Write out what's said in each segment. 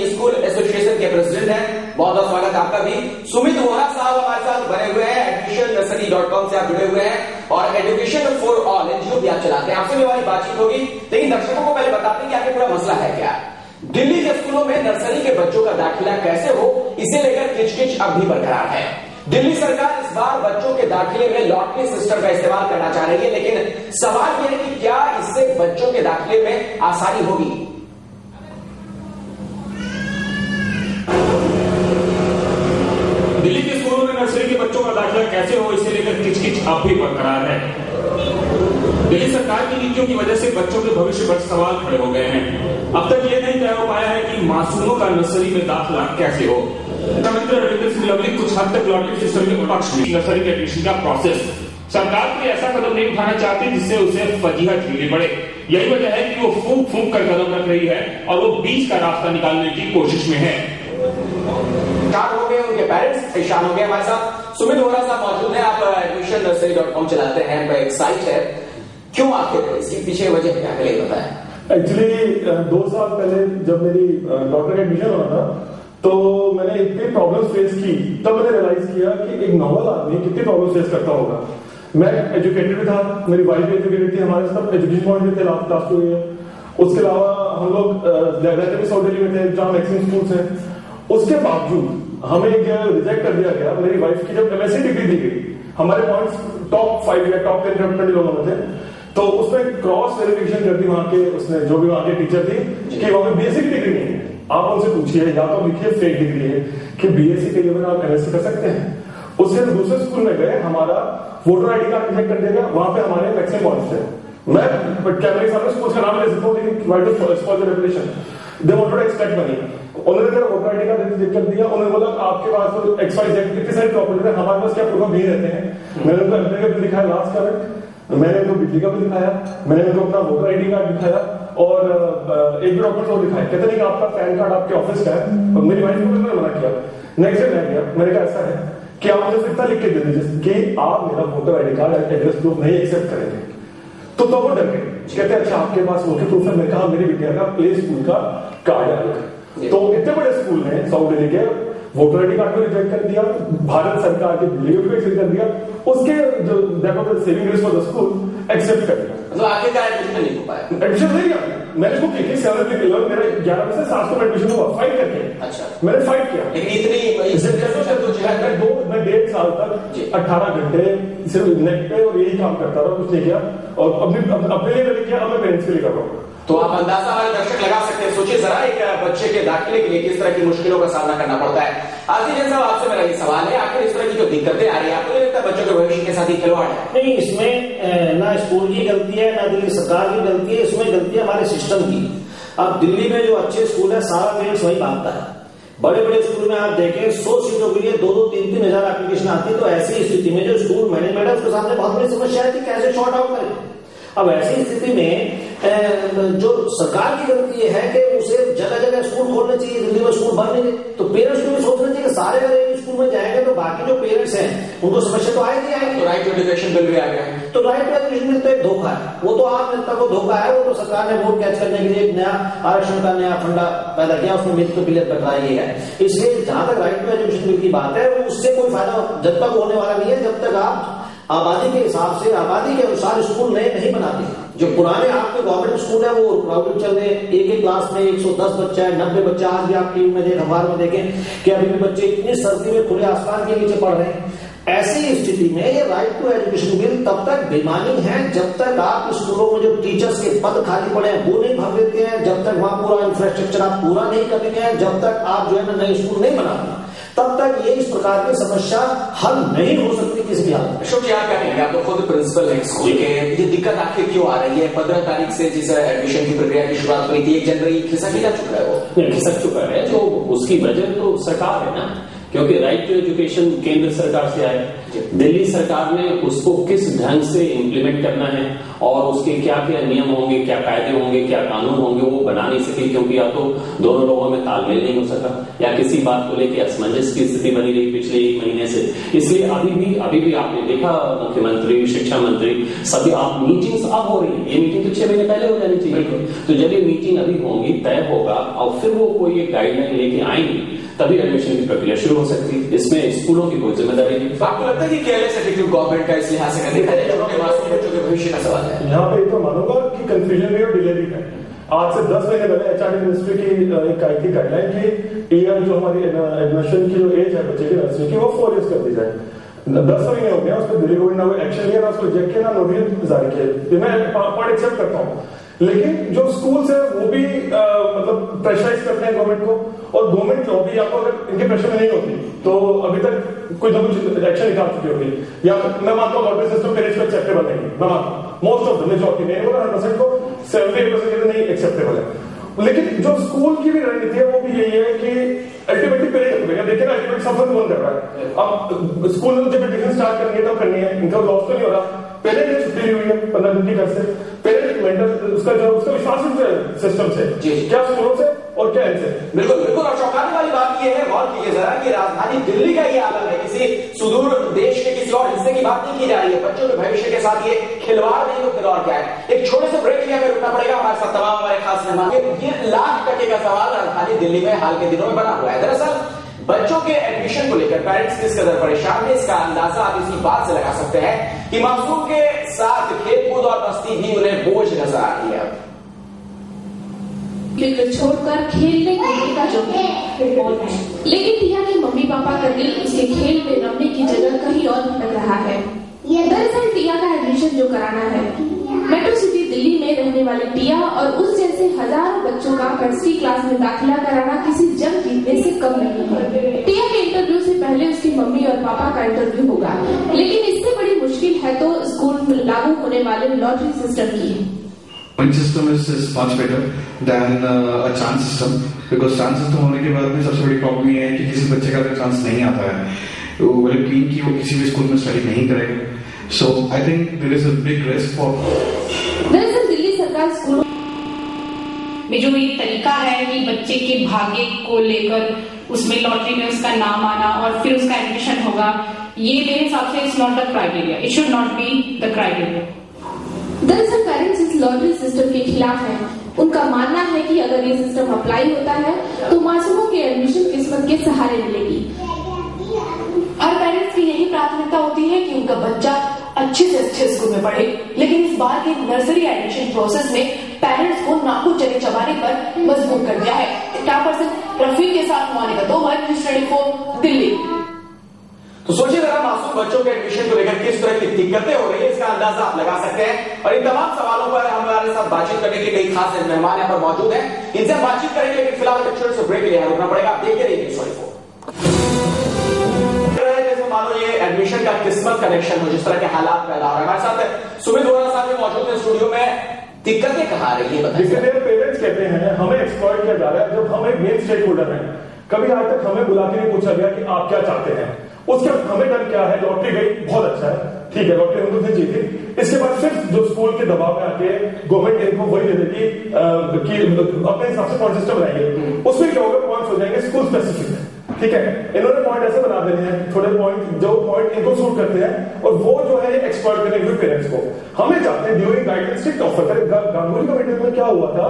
School association के president हैं, बहुत बहुत स्वागत आपका भी। सुमित वोरा साहब हमारे साथ बने हुए हैं, admissionnursary.com से आप जुड़े हुए हैं और एजुकेशन फॉर ऑल एनजीओ भी आप चलाते हैं। आपसे भी हमारी बातचीत होगी, लेकिन दर्शकों को पहले बताते हैं कि आखिर पूरा मसला है क्या। दिल्ली के स्कूलों में नर्सरी के बच्चों का दाखिला कैसे हो, इसे लेकर किचकिच अब भी बरकरार है। दिल्ली सरकार इस बार बच्चों के दाखिले में लॉटरी सिस्टम का इस्तेमाल करना चाह रही है, लेकिन सवाल यह है कि क्या इससे बच्चों के दाखिले में आसानी होगी। दिल्ली के स्कूलों में नर्सरी के बच्चों का दाखिला कैसे हो, इसे लेकर किचकिच अब भी बरकरार है। दिल्ली सरकार की नीतियों की वजह से बच्चों के भविष्य पर सवाल खड़े हो गए हैं। अब तक यह नहीं तय हो पाया है कि मासूमों का नर्सरी में दाखिला कैसे हो। मंत्री रविंद्र सिंह लवली कुछ हद तक लॉटरी सिस्टम के पक्ष में नर्सरी के एडमिशन का प्रोसेस सरकार कोई ऐसा कदम नहीं उठाना चाहती जिससे उसे फजीहत झेलनी पड़े। यही वजह है कि वो फूंक फूंक कर कदम रख रही है और वो बीच का रास्ता निकालने की कोशिश में है। शान हो गए उनके पेरेंट्स, शान हो गए हमारे साथ सुमित वोरा साहब मौजूद हैं। आप admissionnursary.com चलाते हैं, एक साइट है, क्यों आखिर इसके पीछे वजह क्या है बताएं। एक्चुअली 2 साल पहले जब मेरी डॉक्टर का एडमिशन हुआ था तो मैंने इतनी प्रॉब्लम फेस की, तब मैंने रियलाइज किया कि एक नॉर्मल आदमी कितनी प्रॉब्लम फेस करता होगा। मैं एजुकेटेड भी था, मेरी वाइफ भी एजुकेटेड थी, हमारे सब एजुकेशन पॉइंट भी थे लास्ट टू ईयर। उसके अलावा हम लोग रहते भी साउथ दिल्ली में थे जहाँ मैक्सिमम स्कूल्स हैं। उसके बावजूद हमें रिजेक्ट कर दिया गया। मेरी वाइफ की जब MSc डिग्री दी गई, हमारे पॉइंट्स टॉप 5 या टॉप 10 20 लोगों में थे, तो उसमें क्रॉस वेरिफिकेशन कर दी वहां के, उसने जो भी वहां के टीचर थी कि वहां पे BSc की डिग्री नहीं है। आप उनसे पूछिए या तो लिखिए फेक डिग्री है कि BSc के लिए आप MSc कर सकते हैं। उससे दूसरे स्कूल में गए, हमारा वोटर ID कार्ड रिजेक्ट कर दिया गया। वहां पे हमारे मैक्सिमम पॉइंट्स थे। मैं कैमरे के सामने स्कूल का नाम ले सकता हूँ, लेकिन white to spoil the reputation, they wanted to extract money. उन्होंने मेरा वोटर ID कार्ड रिजेक्ट कर दिया। उन्होंने बोला आपके पास तो XYZ कितनी सारी प्रॉपर्टी है, हमारे पास क्या प्रूफ नहीं रहते हैं। मैंने उनको अपने का बिल दिखाया लास्ट का, मैंने उनको बिजली का बिल दिखाया, मैंने उनको अपना वोटर ID कार्ड दिखाया और एक भी डॉक्यूमेंट और दिखाया। कहते नहीं कि आपका पैन कार्ड आपके ऑफिस का है। और मेरी वाइफ को मैंने मना किया। नेक्स्ट डे मैं गया, मैंने कहा ऐसा है कि आप मुझे इतना लिख के दे दीजिए कि आप मेरा voter ID card address proof नहीं एक्सेप्ट करेंगे। तो वो डर गए, कहते अच्छा आपके पास वोटर प्रूफ है। मैंने कहा मेरी बिटिया का प्ले स्कूल का कार्ड है। तो इतने बड़े स्कूल में साउथ दिल्ली के वोटर ID कार्ड को रिजेक्ट कर दिया, भारत सरकार के बिल को एक्सेप्ट कर दिया, उसके जो saving grace for the school accept कर दिया। तो आखिरकार एडमिशन नहीं हो पाया। एडमिशन नहीं किया मैंने, इसको की 7 मेरा 11 में से 700 में एडमिशन हुआ, फाइट करके। अच्छा, मैंने फाइट किया, लेकिन इतनी मैं 1.5 साल तक 18 घंटे सिर्फ नेट पे और यही काम करता रहा, कुछ नहीं किया। और अपने लिए नहीं किया, अब मैं पेरेंट्स के लिए कर रहा हूँ। तो आप अंदाजा हमारे दर्शक लगा सकते हैं। सोचिए जरा, एक बच्चे के दाखिले के लिए किस तरह की मुश्किलों का सामना करना पड़ता है। आसिफ जैन साहब, आपसे मेरा ये सवाल है, आखिर इस तरह की जो दिक्कतें आ रही है, आपको लगता है बच्चों के भविष्य के साथ ही खिलवाड़ है? नहीं, इसमें ना स्कूल की गलती है ना दिल्ली सरकार की गलती है, इसमें गलती है हमारे सिस्टम की। अब दिल्ली में जो अच्छे स्कूल है, सारा पेरेंट्स वही मांगता है। बड़े बड़े स्कूल में आप देखें 100 सीटों के लिए 2-2, 3-3 हजार एप्लीकेशन आती है। तो ऐसी स्थिति में जो स्कूल मैनेजमेंट है उसके सामने बहुत बड़ी समस्या है कि कैसे शॉर्ट आउट करें। अब ऐसी स्थिति में जो सरकार की गलती है कि उसे जगह जगह स्कूल खोलने चाहिए, दिल्ली में स्कूल बन नहीं। तो पेरेंट्स को भी सोचना चाहिए कि सारे अगर एक स्कूल में जाएंगे तो बाकी जो पेरेंट्स हैं उनको समस्या तो आएगी आएगी। तो राइट टू एजुकेशन बिल भी आ गया। तो राइट टू एजुकेशन बिल तो एक धोखा है, वो तो आम जनता को धोखा है। वो तो सरकार ने वोट कैच करने के लिए एक नया आरक्षण का नया फंडा पैदा किया, उसमें मिथ तो क्लियर कर रहा है। इसलिए जहां तक राइट टू एजुकेशन बिल की बात है, वो उससे कोई फायदा जब तक होने वाला नहीं है जब तक आप आबादी के हिसाब से, आबादी के अनुसार स्कूल नए नहीं बनाते। जो पुराने आपके गवर्नमेंट स्कूल है वो क्राउडेड चल रहे हैं, एक क्लास में 110 बच्चा है, 90 बच्चा। आज भी आप टीवी में देखें, अखबार में देखें कि अभी भी बच्चे इतनी सर्दी में खुले आसमान के नीचे पढ़ रहे हैं। ऐसी स्थिति में ये राइट टू एजुकेशन बिल तब तक बेमानी है जब तक आप स्कूलों में जो टीचर्स के पद खाली पड़े हैं वो नहीं भर देते हैं, जब तक वहां पूरा इंफ्रास्ट्रक्चर आप पूरा नहीं करेंगे, जब तक आप जो है ना नए स्कूल नहीं बनाते, तब तक ये इस प्रकार की समस्या हल नहीं हो सकती किसी भी हालत में। अशोक जी, आप क्या कहेंगे? आप तो खुद प्रिंसिपल हैं स्कूल के, ये दिक्कत आखिर क्यों आ रही है? 15 तारीख से जिस एडमिशन की प्रक्रिया की शुरुआत हुई थी, 1 जनवरी खिसक ही जा चुका है, वो खिसक चुका है। जो उसकी वजह तो सरकार है ना, क्योंकि राइट टू एजुकेशन केंद्र सरकार से आए। दिल्ली सरकार ने उसको किस ढंग से इम्प्लीमेंट करना है और उसके क्या क्या नियम होंगे, क्या कायदे होंगे, क्या कानून होंगे, वो बना नहीं सकी, क्योंकि या तो दोनों लोगों में तालमेल तालमेल नहीं हो सका या किसी बात को लेकर असमंजस की स्थिति बनी रही पिछले 1 महीने से। इसलिए अभी भी आपने देखा मुख्यमंत्री, शिक्षा मंत्री सभी आप मीटिंग्स अब हो रही है, ये मीटिंग तो 6 महीने पहले हो जानी चाहिए। तो जब ये मीटिंग अभी होंगी, तय होगा और फिर वो कोई एक गाइडलाइन लेके आएंगी, तभी एडमिशन की प्रक्रिया शुरू हो सकती है। इसमें स्कूलों की कोई जिम्मेदारी नहीं। आपको लगता है कि केयरलेस एटीट्यूड गवर्नमेंट का इस लिहाज से देखा जाए बच्चों के भविष्य का सवाल है? यहाँ पे तो मानूंगा कि कंफ्यूजन भी और डिले भी है। आज से 10 महीने पहले एचआरडी मिनिस्ट्री की एक आई थी गाइडलाइन की ईयर जो हमारी एडमिशन की जो एज है बच्चे की नर्सरी की वो 4 years कर दी जाए। 10 महीने हो गया, उस पर दिल्ली गवर्नमेंट ने एक्शन लिया, ना उसको रिजेक्ट किया, ना नोटिस जारी किया। मैं पॉइंट एक्सेप्ट करता हूँ, लेकिन जो स्कूल्स है वो भी मतलब प्रेशराइज करते हैं गवर्नमेंट को, और गवर्नमेंट लॉबी आपको अगर इनके प्रेशर में नहीं होती तो अभी तक कुछ ना कुछ एक्शन निकाल चुकी होगी। या मैं मानता हूँ लॉटरी सिस्टम पेरेंट्स को एक्सेप्टेबल नहीं, मैं मानता हूँ मोस्ट ऑफ द मेजॉरिटी नहीं बोला 100% को 78% नहीं एक्सेप्टेबल है। लेकिन जो स्कूल की भी रणनीति है वो भी यही है कि अल्टीमेटली पेरेंट्स देखिए ना, अल्टीमेटली सफर कौन कर रहा है। अब स्कूल में जब एडमिशन स्टार्ट करनी है तो करनी है, इनका लॉस तो नहीं हो रहा। पेरेंट ने छुट्टी ली हुई है 15 दिन की घर से, पेरेंट मेंटल उसका विश्वास सिस्टम से क्या स्कूलों से और क्या इनसे। बिल्कुल बिल्कुल। और चौंकाने वाली बात यह है, गौर कीजिए जरा कि राजधानी दिल्ली का ये आलम है, किसी सुदूर देश के किसी और हिस्से की बात नहीं की जा रही है। बच्चों के भविष्य के साथ ये खिलवाड़ नहीं तो फिर और क्या है। एक छोटे से ब्रेक लिया कर रुकना पड़ेगा। हमारे साथ तमाम हमारे खास मेहमान, ये लाख टके का सवाल राजधानी दिल्ली में हाल के दिनों में बना हुआ है। दरअसल बच्चों के एडमिशन को लेकर पेरेंट्स किस कदर परेशान है, इसका अंदाजा आप इसी बात से लगा सकते हैं कि मासूम के साथ खेलकूद और मस्ती भी उन्हें बोझ नजर आ रही है। क्रिकेट छोड़कर खेलने कूदने का जो है, लेकिन टिया के मम्मी पापा का दिल उसके खेल में रमने की जगह कहीं और भटक रहा है। दरअसल टिया का एडमिशन जो कराना है, मेट्रो सिटी दिल्ली में रहने वाली टिया और उस जैसे हजारों बच्चों का फर्स्ट क्लास में दाखिला कराना किसी जंग जीतने से कम नहीं है। टिया के इंटरव्यू से पहले उसकी मम्मी और पापा का इंटरव्यू होगा, लेकिन इससे बड़ी मुश्किल है तो स्कूल में लागू होने वाले लॉटरी सिस्टम की। Point system is much better than a chance system, because chance system होने के बाद में सबसे बड़ी प्रॉब्लम ये है कि किसी बच्चे का अगर चांस नहीं आता है तो वो क्लीन की वो किसी भी स्कूल में स्टडी नहीं करेगा। So I think there is a big risk for। दरअसल दिल्ली सरकार स्कूलों में जो ये तरीका है कि बच्चे के भाग्य को लेकर उसमें लॉटरी में उसका नाम आना और फिर उसका एडमिशन होगा, ये मेरे हिसाब से it's not the criteria, it should not be the criteria. दरअसल पेरेंट्स इस लॉटरी सिस्टम के खिलाफ हैं। उनका मानना है कि अगर ये सिस्टम अप्लाई होता है तो मासूमों के एडमिशन किस्मत के सहारे मिलेगी। हर पेरेंट्स की यही प्राथमिकता होती है कि उनका बच्चा अच्छे से अच्छे स्कूल में पढ़े, लेकिन इस बार के नर्सरी एडमिशन प्रोसेस में पेरेंट्स को नाखून चबाने पर मजबूर कर दिया है। स्टार पर्सन रफीक के साथ मोनिका तोमर, न्यूज़ 24 दिल्ली। तो सोचिए जरा मासूम बच्चों के एडमिशन को लेकर किस तरह की दिक्कतें हो रही है, इसका अंदाजा आप लगा सकते हैं। और इन तमाम सवालों पर हमारे साथ बातचीत करने के कई खास मेहमान यहाँ पर मौजूद हैं, इनसे बातचीत करेंगे। लेकिन फिलहाल एक छोटे से ब्रेक के लिए रुकना पड़ेगा। आप देखते रहिए न्यूज़ 24। जैसे मानो ये एडमिशन का किस्मत कनेक्शन हो, जिस तरह के हालात पैदा हो रहे हैं। हमारे साथ सुमित वोरा साहब मौजूद है स्टूडियो में। दिक्कतें कहाँ आ रही है बताइए। पेरेंट्स कहते हैं हमें एक्सप्लॉइट किया जा रहा है। जब हम एक मेन स्टेक होल्डर हैं, कभी आज तक हमें बुला के नहीं पूछा गया कि आप क्या चाहते हैं। उसके बाद हमें डर क्या है, लॉटरी गई बहुत अच्छा है, ठीक है लॉटरी हम तो जीती। इसके बाद सिर्फ जो स्कूल के दबाव में आके गवर्नमेंट इनको वही दे देगी कि अपने हिसाब से पॉइंट सिस्टम बनाएंगे। उसमें क्या होगा, पॉइंट्स हो जाएंगे स्कूल स्पेसिफिक, ठीक है। इन्होंने पॉइंट ऐसे बना देने हैं, थोड़े पॉइंट जो पॉइंट इनको सूट करते हैं, और वो जो है एक्सपर्ट करेंगे पेरेंट्स को। हमें चाहते हैं ड्यूरिंग गाइडेंस स्ट्रिक्ट ऑफर करें। गांगुली कमेटी में क्या हुआ था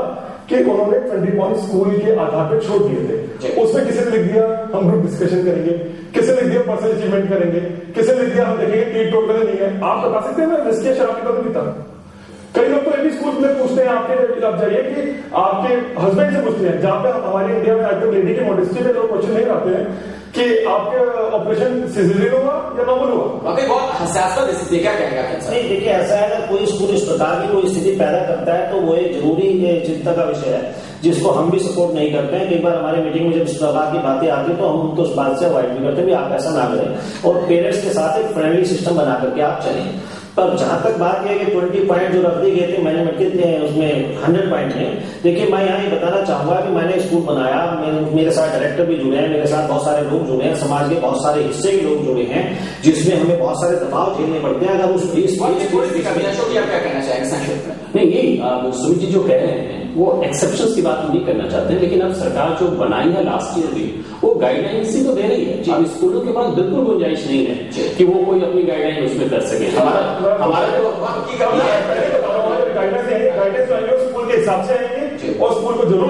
कि उन्होंने 20 पॉइंट स्कूल के आधार पर छोड़ दिए थे। उसमें किसी ने लिख दिया हम ग्रुप डिस्कशन करेंगे, किसी ने लिख दिया पर्सनल अचीवमेंट करेंगे, किसी ने लिख दिया हम देखेंगे टीट टोटल नहीं है। आप बता सकते हैं मैं रिस्क शराब की पीता। कई लोग तो भी स्कूल में पूछते हैं आपके, आप जाइए कि आपके हस्बैंड से पूछते हैं, जहां पे हमारे इंडिया में आज तक लेडी की मॉडेस्टी पे लोग क्वेश्चन नहीं आते हैं कि आपके ऑपरेशन सिजेरियन हुआ या नॉर्मल हुआ। वाकई बहुत हसासत स्थिति, क्या कहेगा? नहीं देखिए, ऐसा है अगर कोई स्कूल इस प्रकार की कोई स्थिति पैदा करता है तो वो एक जरूरी चिंता का विषय है, जिसको हम भी सपोर्ट नहीं करते हैं। कई बार हमारे मीटिंग में जब इस प्रकार की बातें आती है तो हम उनको उस बात से अवॉइड भी करते हैं, आप ऐसा ना करें और पेरेंट्स के साथ एक फ्रेंडली सिस्टम बना करके आप चलें। पर जहां तक बात है कि 20 पॉइंट जो रख दिए गए थे मैंने उसमें 100 पॉइंट है। देखिए मैं यहाँ ये बताना चाहूंगा कि मैंने स्कूल बनाया, मेरे साथ डायरेक्टर भी जुड़े हैं, मेरे साथ बहुत सारे लोग जुड़े हैं, समाज के बहुत सारे हिस्से के लोग जुड़े हैं, जिसमें हमें बहुत सारे दबाव झेलने पड़ते हैं। अगर उस क्या कहना चाहेंगे संक्षिप्त में? नहीं, यही सुमित जी जो कह रहे हैं वो एक्सेप्शंस की बात हम नहीं करना चाहते हैं, लेकिन अब सरकार जो बनाई है लास्ट ईयर भी, वो गाइडलाइंस ही तो दे रही है। अब स्कूलों के पास बिल्कुल गुंजाइश नहीं है कि वो कोई अपनी गाइडलाइन उसमें कर सके। हमारा तो गाइडेंस स्कूल के हिसाब से आएंगे और स्कूल को जरूर